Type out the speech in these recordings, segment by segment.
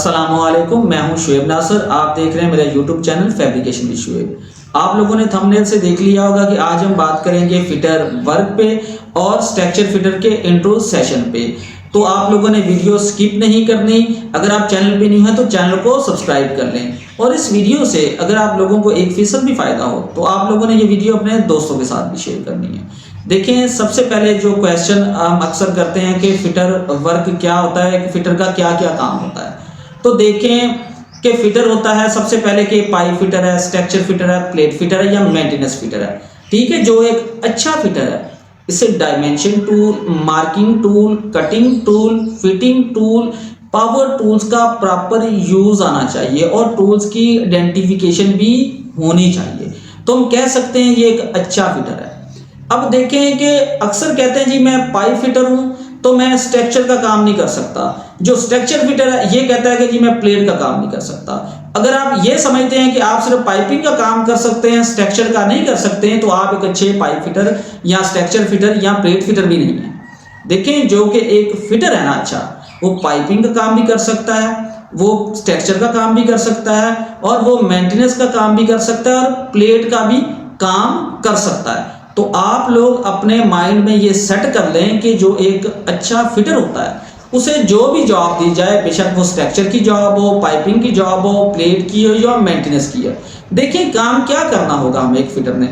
अस्सलामुअलैकुम, मैं हूं शुएब नासर। आप देख रहे हैं मेरा YouTube channel fabrication with Shoaib. आप लोगों ने थंबनेल से देख लिया होगा कि आज हम बात करेंगे फिटर वर्क पे और स्ट्रक्चर फिटर के इंट्रो सेशन पे। तो आप लोगों ने वीडियो स्किप नहीं करनी। अगर आप चैनल पे न्यू हैं तो चैनल को सब्सक्राइब कर लें, और इस वीडियो से अगर आप लोगों को 1% भी फायदा हो तो आप लोगों ने ये वीडियो अपने दोस्तों के साथ भी शेयर करनी है। देखें, सबसे पहले जो क्वेश्चन हम अक्सर करते हैं कि फिटर वर्क क्या होता है, फिटर का क्या क्या काम होता है। तो देखें कि फिटर होता है सबसे पहले कि पाइप फिटर है, स्ट्रक्चर फिटर है, प्लेट फिटर है या मेंटेनेंस फिटर है। ठीक है, जो एक अच्छा फिटर है इसे dimension tool, marking tool, cutting tool, fitting tool, power tools का प्रॉपर यूज आना चाहिए और टूल्स की आइडेंटिफिकेशन भी होनी चाहिए। तो हम कह सकते हैं ये एक अच्छा फिटर है। अब देखें कि अक्सर कहते हैं जी मैं पाइप फिटर हूं तो मैं स्ट्रक्चर का काम नहीं कर सकता। जो स्ट्रक्चर फिटर है ये कहता है कि जी मैं प्लेट का काम नहीं कर सकता। अगर आप ये समझते हैं कि आप सिर्फ पाइपिंग का काम कर सकते हैं, स्ट्रक्चर का नहीं कर सकते हैं, तो आप एक अच्छे पाइप फिटर या स्ट्रक्चर फिटर या प्लेट फिटर भी नहीं है। देखें, जो कि एक फिटर है ना अच्छा, वो पाइपिंग का काम भी कर सकता है, वो स्ट्रक्चर का काम भी कर सकता है, और वो मेंटेनेंस का काम भी कर सकता है, और प्लेट का भी काम कर सकता है। तो आप लोग अपने माइंड में ये सेट कर लें कि जो एक अच्छा फिटर होता है उसे जो भी जॉब दी जाए, बेशक वो स्ट्रक्चर की जॉब हो, पाइपिंग की जॉब हो, प्लेट की हो या मेंटेनेंस की हो, देखिए काम क्या करना होगा हमें। एक फिटर ने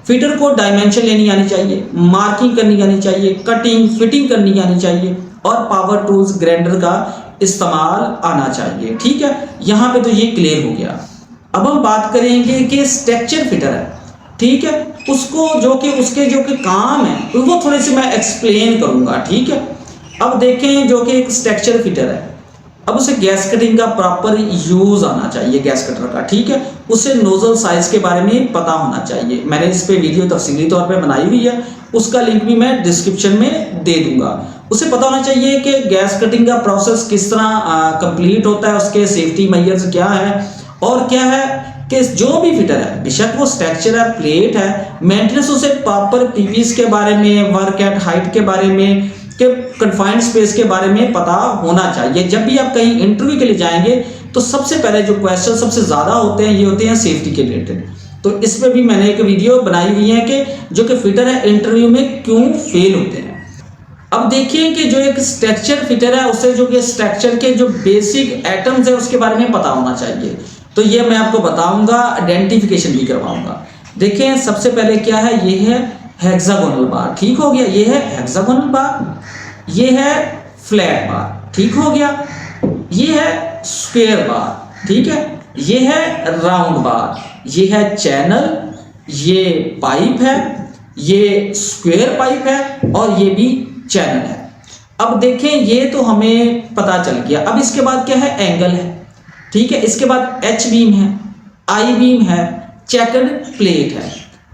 फिटर को डायमेंशन लेनी आनी चाहिए, मार्किंग करनी आनी चाहिए, कटिंग फिटिंग करनी आनी चाहिए, और पावर टूल्स ग्राइंडर का इस्तेमाल आना चाहिए। ठीक है, यहाँ पे तो ये क्लियर हो गया। अब हम बात करेंगे कि स्ट्रक्चर फिटर है, ठीक है, उसको जो कि उसके जो कि काम है वो थोड़े से मैं एक्सप्लेन करूंगा। ठीक है, अब देखें, जो कि एक स्ट्रक्चर फिटर है, अब उसे गैस कटिंग का प्रॉपर यूज आना चाहिए, गैस कटर का। ठीक है, उसे नोजल साइज के बारे में पता होना चाहिए। मैंने इस पे वीडियो तफसीली तौर पे बनाई हुई है, उसका लिंक भी मैं डिस्क्रिप्शन में दे दूंगा। उसे पता होना चाहिए कि गैस कटिंग का प्रोसेस किस तरह कंप्लीट होता है, उसके सेफ्टी मेजर्स क्या है, और क्या है कि जो भी फिटर है, बेशक वो स्ट्रक्चर है, प्लेट है, मेंटेनेंस, उसे प्रॉपर पीवीस के बारे में, वर्क एट हाइट के बारे में, के कन्फाइंड स्पेस के बारे में पता होना चाहिए। जब भी आप कहीं इंटरव्यू के लिए जाएंगे तो सबसे पहले जो क्वेश्चन सबसे ज्यादा होते हैं ये होते हैं सेफ्टी के रिलेटेड। तो इसमें भी मैंने एक वीडियो बनाई हुई है कि जो कि फिटर है इंटरव्यू में क्यों फेल होते हैं। अब देखिए कि जो एक स्ट्रक्चर फिटर है उसे जो कि स्ट्रक्चर के जो बेसिक एटम्स है उसके बारे में पता होना चाहिए। तो ये मैं आपको बताऊंगा, आइडेंटिफिकेशन भी करवाऊंगा। देखिए, सबसे पहले क्या है, ये है हेक्सागोनल बार। ठीक हो गया, ये है हेक्सागोनल बार, ये है फ्लैट बार। ठीक हो गया, ये है स्क्वायर बार। ठीक है, ये है राउंड बार, ये है चैनल, ये पाइप है, ये स्क्वायर पाइप है, और ये भी चैनल है। अब देखें, ये तो हमें पता चल गया। अब इसके बाद क्या है, एंगल है। ठीक है, इसके बाद एच बीम है, आई बीम है, चेकर्ड प्लेट है।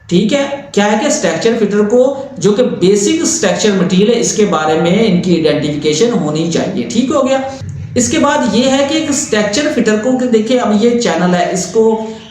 ठीक है, क्या है कि स्ट्रक्चर फिटर को जो कि बेसिक स्ट्रक्चर मटेरियल है इसके बारे में इनकी आइडेंटिफिकेशन होनी चाहिए। ठीक हो गया। इसके बाद ये है कि एक स्ट्रक्चर फिटर को देखिए, अब ये चैनल है, इसको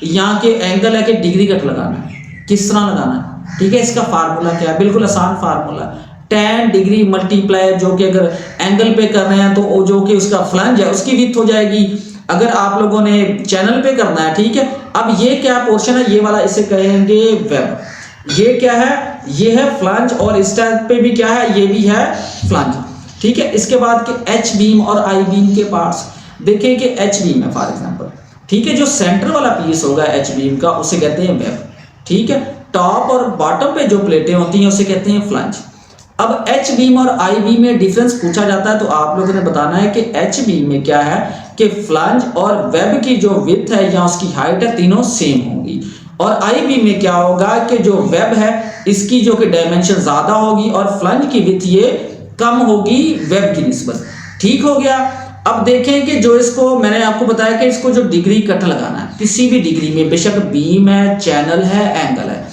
यहाँ के एंगल है कि डिग्री कट लगाना है, किस तरह लगाना है। ठीक है, इसका फार्मूला क्या है, बिल्कुल आसान फार्मूला, tan डिग्री मल्टीप्लाई, जो कि अगर एंगल पे कर रहे हैं तो जो कि उसका फ्लंज है उसकी विड्थ हो जाएगी। अगर आप लोगों ने चैनल पे करना है, ठीक है, अब ये क्या पोर्शन है, ये वाला इसे कहेंगे वेब। ये क्या है, ये है फ्लंज, और इस टाइप पे भी क्या है, ये भी है फ्लंज। ठीक है, इसके बाद के एच बीम और आई बीम के पार्ट्स देखिए कि एच बीम है फॉर एग्जांपल। ठीक है, जो सेंटर वाला पीस होगा एच बीम का उसे कहते हैं वेब। ठीक है, टॉप और बॉटम पे जो प्लेटें होती हैं उसे कहते हैं फ्लंज। अब एच बीम और आई बीम में डिफरेंस पूछा जाता है तो आप लोगों ने बताना है कि एच बीम में क्या है कि फ्लंज और वेब की जो विड्थ है या उसकी हाइट है तीनों सेम होंगी, और आई बीम में क्या होगा कि जो वेब है इसकी जो कि डायमेंशन ज्यादा होगी और फ्लंज की विड्थ ये कम होगी वेब की निस्बत। ठीक हो गया। अब देखें कि जो इसको मैंने आपको बताया कि इसको जो डिग्री कट लगाना है किसी भी डिग्री में, बेशक बीम है, चैनल है, एंगल है,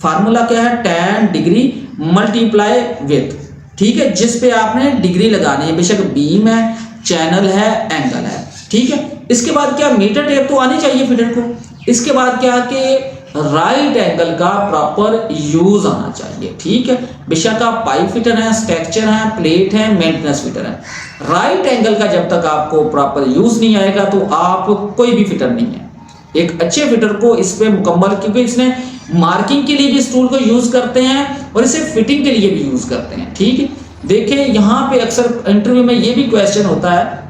फार्मूला क्या है, tan डिग्री मल्टीप्लाई विड्थ। ठीक है, जिस पे आपने डिग्री लगानी है, बेशक बीम है, चैनल है, एंगल है। ठीक है, इसके बाद क्या, मीटर टेप तो आनी चाहिए फिटर को। इसके बाद क्या कि राइट एंगल का प्रॉपर यूज आना चाहिए। ठीक है, बेशक आप पाइप फिटर हैं, स्ट्रक्चर हैं, प्लेट है, मेंटेनेंस फिटर है, राइट एंगल का जब तक आपको प्रॉपर यूज नहीं आएगा तो आप कोई भी फिटर नहीं है। एक अच्छे फिटर को इस पे मुकम्मल, क्योंकि इसने मार्किंग के लिए भी इस टूल को यूज करते हैं और इसे फिटिंग के लिए भी यूज करते हैं। ठीक है, देखिए यहाँ पे अक्सर इंटरव्यू में ये भी क्वेश्चन होता है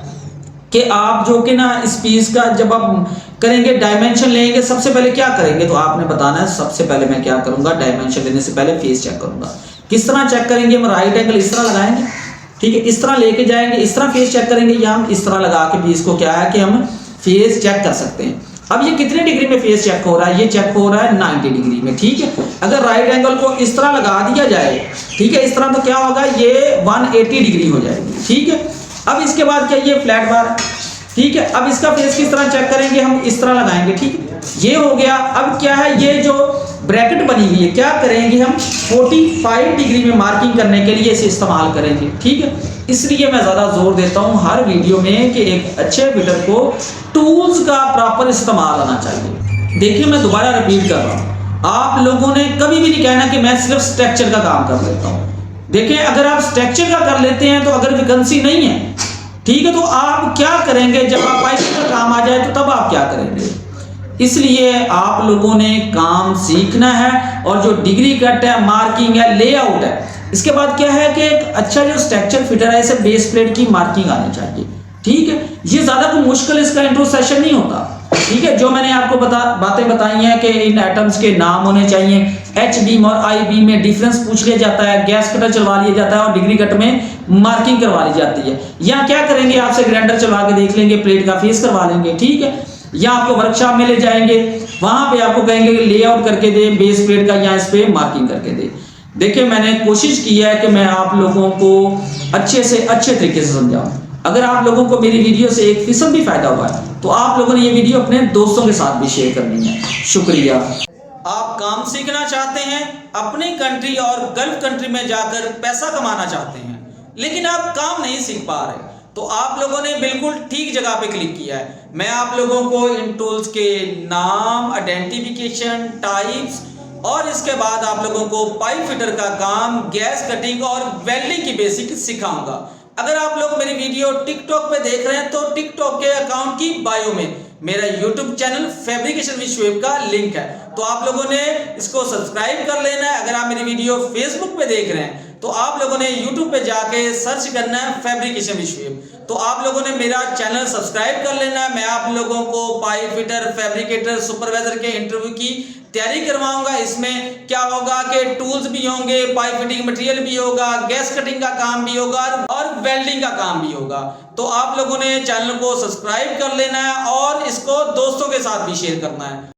कि आप जो कि ना इस पीस का जब आप करेंगे डायमेंशन लेंगे, सबसे पहले क्या करेंगे, तो आपने बताना है सबसे पहले मैं क्या करूंगा, डायमेंशन लेने से पहले फेस चेक करूंगा। किस तरह चेक करेंगे, हम राइट एंगल इस तरह लगाएंगे, ठीक है, इस तरह लेके जाएंगे, इस तरह फेस चेक करेंगे, या हम इस तरह लगा के पीस को क्या है कि हम फेस चेक कर सकते हैं। अब ये कितने डिग्री में फेस चेक हो रहा है, ये चेक हो रहा है 90 डिग्री में। ठीक है, अगर राइट एंगल को इस तरह लगा दिया जाए, ठीक है, इस तरह, तो क्या होगा, ये 180 डिग्री हो जाएगी। ठीक है, अब इसके बाद क्या, ये फ्लैट बार, ठीक है, अब इसका फेस किस तरह चेक करेंगे, हम इस तरह लगाएंगे। ठीक है, ये हो गया। अब क्या है, ये जो ब्रैकेट बनी हुई है, क्या करेंगे, हम 45 डिग्री में मार्किंग करने के लिए इसे इस्तेमाल करेंगे। ठीक है, इसलिए मैं ज़्यादा जोर देता हूं हर वीडियो में कि एक अच्छे फिटर को टूल्स का प्रॉपर इस्तेमाल आना चाहिए। देखिए, मैं दोबारा रिपीट कर रहा हूं, आप लोगों ने कभी भी नहीं कहना कि मैं सिर्फ स्ट्रक्चर का काम कर लेता हूं। देखिए, अगर आप स्ट्रक्चर का कर लेते हैं तो अगर वैकेंसी नहीं है, ठीक है, तो आप क्या करेंगे, जब आप पाइपिंग का काम आ जाए तो तब आप क्या करेंगे। इसलिए आप लोगों ने काम सीखना है, और जो डिग्री कट है, मार्किंग है, लेआउट है, इसके बाद क्या है कि एक अच्छा जो स्ट्रक्चर फिटर है, इसे बेस प्लेट की मार्किंग आनी चाहिए। ठीक है, ये ज्यादा कोई मुश्किल इसका इंट्रो सेशन नहीं होता। ठीक है, जो मैंने आपको बातें बताई हैं कि इन आइटम्स के नाम होने चाहिए, एच बीम और आई बीम में डिफरेंस पूछ लिया जाता है, गैस कटर चलवा लिया जाता है, और डिग्री कट में मार्किंग करवा ली जाती है। या क्या करेंगे, आपसे ग्राइंडर चलवा के देख लेंगे, प्लेट का फेस करवा लेंगे। ठीक है, या आपको वर्कशॉप में ले जाएंगे, वहां पे आपको कहेंगे लेआउट करके दे बेस प्लेट का, या इस पे मार्किंग करके दे। देखिए, मैंने कोशिश की है कि मैं आप लोगों को अच्छे से अच्छे तरीके से समझाऊं। अगर आप लोगों को मेरी वीडियो से 1% भी फायदा हुआ है तो आप लोगों ने ये वीडियो अपने दोस्तों के साथ भी शेयर करनी है। शुक्रिया। आप काम सीखना चाहते हैं, अपनी कंट्री और गल्फ कंट्री में जाकर पैसा कमाना चाहते हैं, लेकिन आप काम नहीं सीख पा रहे, तो आप लोगों ने बिल्कुल ठीक जगह पे क्लिक किया है। मैं आप लोगों को इन टूल्स के नाम, आइडेंटिफिकेशन, टाइप्स, और इसके बाद आप लोगों को पाइप फिटर का काम, गैस कटिंग और वेल्डिंग की बेसिक सिखाऊंगा। अगर आप लोग मेरी वीडियो टिकटॉक पे देख रहे हैं तो टिकटॉक के अकाउंट की बायो में मेरा YouTube channel fabrication with Shoaib का लिंक है, तो आप लोगों ने इसको सब्सक्राइब कर लेना है। अगर आप मेरी वीडियो फेसबुक पे देख रहे हैं तो आप लोगों ने यूट्यूब पे जाके सर्च करना है फैब्रिकेशन विद शोएब, तो आप लोगों ने मेरा चैनल सब्सक्राइब कर लेना है। मैं आप लोगों को पाइप फिटर, फैब्रिकेटर, सुपरवाइजर के इंटरव्यू की तैयारी करवाऊंगा। इसमें क्या होगा कि टूल्स भी होंगे, पाइप फिटिंग मटेरियल भी होगा, गैस कटिंग का काम भी होगा और वेल्डिंग का काम भी होगा। तो आप लोगों ने चैनल को सब्सक्राइब कर लेना है और इसको दोस्तों के साथ भी शेयर करना है।